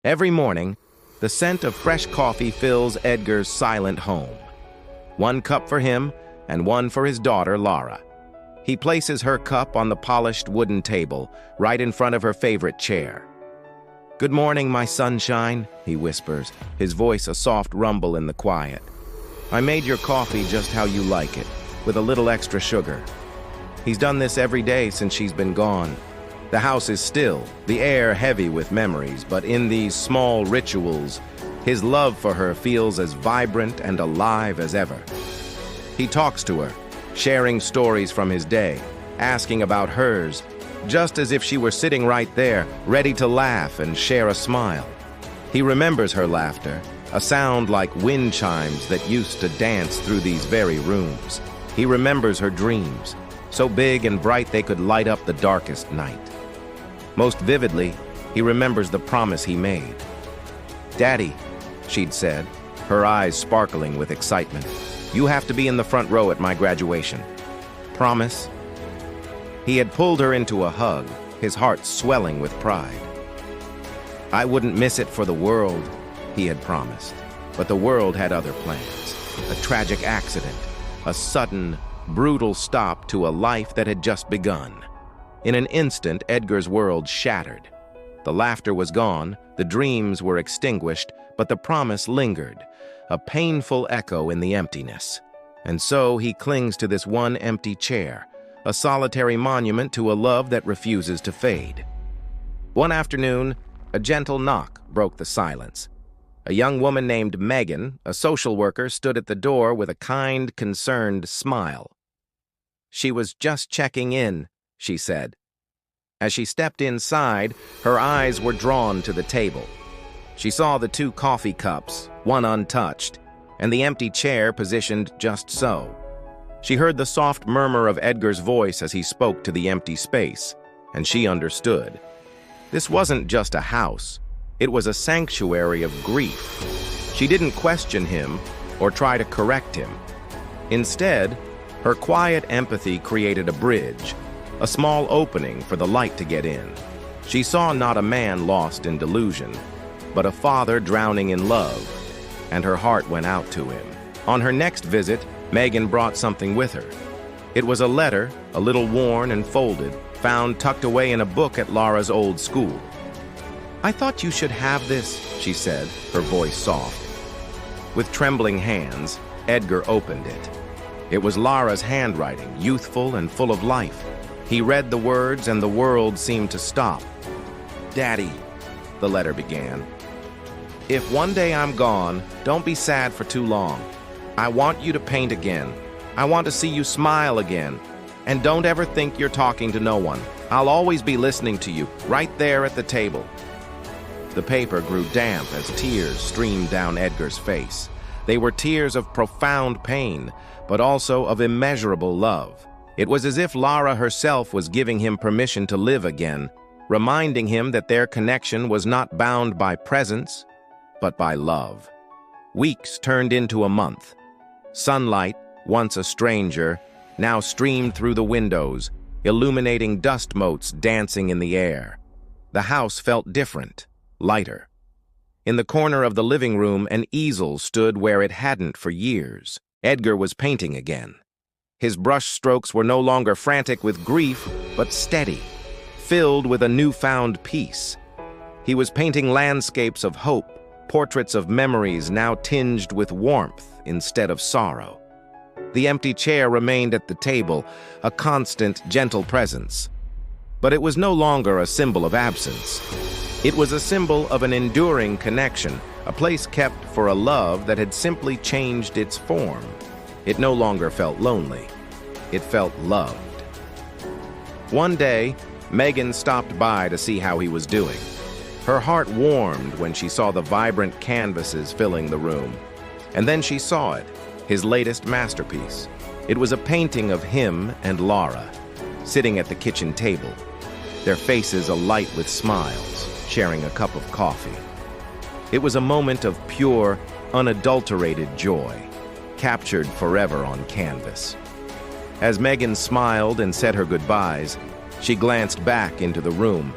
Every morning, the scent of fresh coffee fills Edgar's silent home. One cup for him and one for his daughter, Lara. He places her cup on the polished wooden table, right in front of her favorite chair. "Good morning, my sunshine," he whispers, his voice a soft rumble in the quiet. "I made your coffee just how you like it, with a little extra sugar." He's done this every day since she's been gone. The house is still, the air heavy with memories, but in these small rituals, his love for her feels as vibrant and alive as ever. He talks to her, sharing stories from his day, asking about hers, just as if she were sitting right there, ready to laugh and share a smile. He remembers her laughter, a sound like wind chimes that used to dance through these very rooms. He remembers her dreams, so big and bright they could light up the darkest night. Most vividly, he remembers the promise he made. "Daddy," she'd said, her eyes sparkling with excitement, "you have to be in the front row at my graduation. Promise?" He had pulled her into a hug, his heart swelling with pride. "I wouldn't miss it for the world," he had promised. But the world had other plans. A tragic accident, a sudden, brutal stop to a life that had just begun. In an instant, Edgar's world shattered. The laughter was gone, the dreams were extinguished, but the promise lingered, a painful echo in the emptiness. And so he clings to this one empty chair, a solitary monument to a love that refuses to fade. One afternoon, a gentle knock broke the silence. A young woman named Megan, a social worker, stood at the door with a kind, concerned smile. "She was just checking in," she said. As she stepped inside, her eyes were drawn to the table. She saw the 2 coffee cups, one untouched, and the empty chair positioned just so. She heard the soft murmur of Edgar's voice as he spoke to the empty space, and she understood. This wasn't just a house. It was a sanctuary of grief. She didn't question him or try to correct him. Instead, her quiet empathy created a bridge, a small opening for the light to get in. She saw not a man lost in delusion, but a father drowning in love, and her heart went out to him. On her next visit, Megan brought something with her. It was a letter, a little worn and folded, found tucked away in a book at Lara's old school. "I thought you should have this," she said, her voice soft. With trembling hands, Edgar opened it. It was Lara's handwriting, youthful and full of life. He read the words and the world seemed to stop. "Daddy," the letter began, "if one day I'm gone, don't be sad for too long. I want you to paint again. I want to see you smile again. And don't ever think you're talking to no one. I'll always be listening to you, right there at the table." The paper grew damp as tears streamed down Edgar's face. They were tears of profound pain, but also of immeasurable love. It was as if Lara herself was giving him permission to live again, reminding him that their connection was not bound by presence, but by love. Weeks turned into a month. Sunlight, once a stranger, now streamed through the windows, illuminating dust motes dancing in the air. The house felt different, lighter. In the corner of the living room, an easel stood where it hadn't for years. Edgar was painting again. His brush strokes were no longer frantic with grief, but steady, filled with a newfound peace. He was painting landscapes of hope, portraits of memories now tinged with warmth instead of sorrow. The empty chair remained at the table, a constant, gentle presence. But it was no longer a symbol of absence. It was a symbol of an enduring connection, a place kept for a love that had simply changed its form. It no longer felt lonely. It felt loved. One day, Megan stopped by to see how he was doing. Her heart warmed when she saw the vibrant canvases filling the room. And then she saw it, his latest masterpiece. It was a painting of him and Lara, sitting at the kitchen table, their faces alight with smiles, sharing a cup of coffee. It was a moment of pure, unadulterated joy, captured forever on canvas. As Megan smiled and said her goodbyes, she glanced back into the room,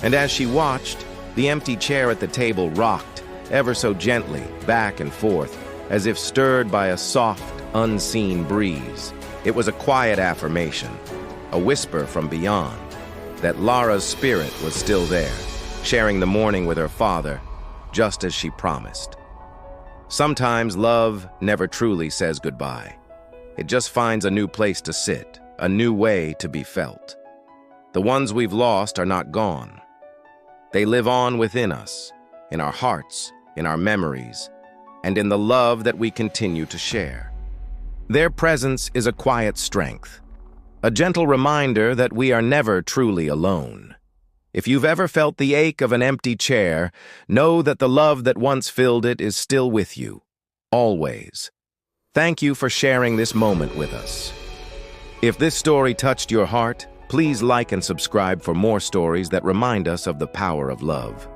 and as she watched, The empty chair at the table rocked, ever so gently, back and forth, as if stirred by a soft, unseen breeze. It was a quiet affirmation, a whisper from beyond, that Lara's spirit was still there, sharing the morning with her father, just as she promised. Sometimes love never truly says goodbye. It just finds a new place to sit, a new way to be felt. The ones we've lost are not gone. They live on within us, in our hearts, in our memories, and in the love that we continue to share. Their presence is a quiet strength, a gentle reminder that we are never truly alone. If you've ever felt the ache of an empty chair, know that the love that once filled it is still with you, always. Thank you for sharing this moment with us. If this story touched your heart, please like and subscribe for more stories that remind us of the power of love.